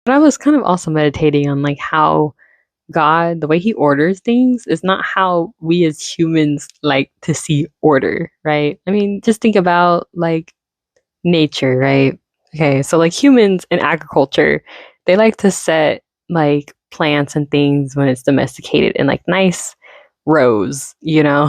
But I was kind of also meditating on like how God, the way he orders things is not how we as humans like to see order, right? I mean, just think about like nature, right? Okay, so like humans in agriculture, they like to set like plants and things when it's domesticated in like nice rows, you know,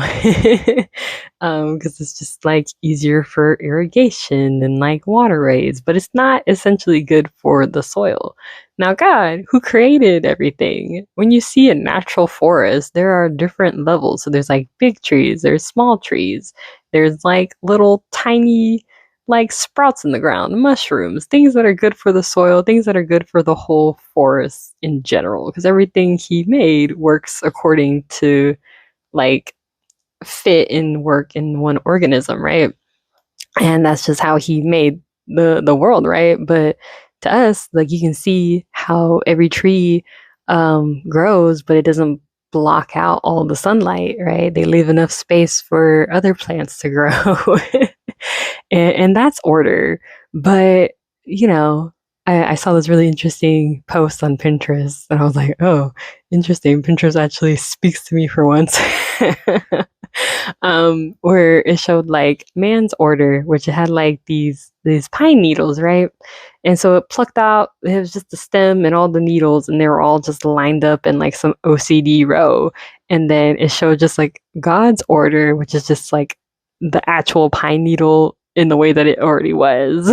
because it's just like easier for irrigation and like waterways, but it's not essentially good for the soil. Now, God, who created everything, when you see a natural forest, there are different levels. So there's like big trees, there's small trees, there's like little tiny like sprouts in the ground, mushrooms, things that are good for the soil, things that are good for the whole forest in general, because everything he made works according to like fit and work in one organism, right? And that's just how he made the world, right? But to us, like you can see how every tree grows, but it doesn't block out all the sunlight, right? They leave enough space for other plants to grow. And that's order. But, you know, I saw this really interesting post on Pinterest and I was like, oh, interesting. Pinterest actually speaks to me for once. Where it showed like man's order, which it had like these pine needles, right? And so it plucked out, it was just the stem and all the needles, and they were all just lined up in like some OCD row. And then it showed just like God's order, which is just like the actual pine needle in the way that it already was.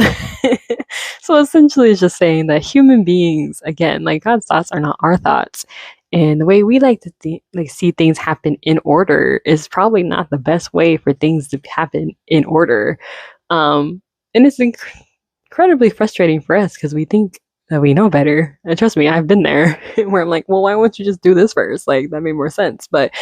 So essentially, it's just saying that human beings, again, like God's thoughts are not our thoughts. And the way we like to like see things happen in order is probably not the best way for things to happen in order. And it's incredibly frustrating for us because we think that we know better. And trust me, I've been there where I'm like, well, why won't you just do this first? Like that made more sense. But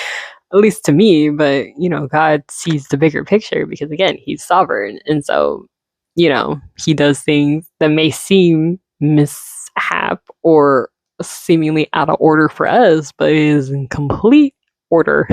at least to me, but you know, God sees the bigger picture because again, he's sovereign. And so, you know, he does things that may seem mishap or seemingly out of order for us, but it is in complete order.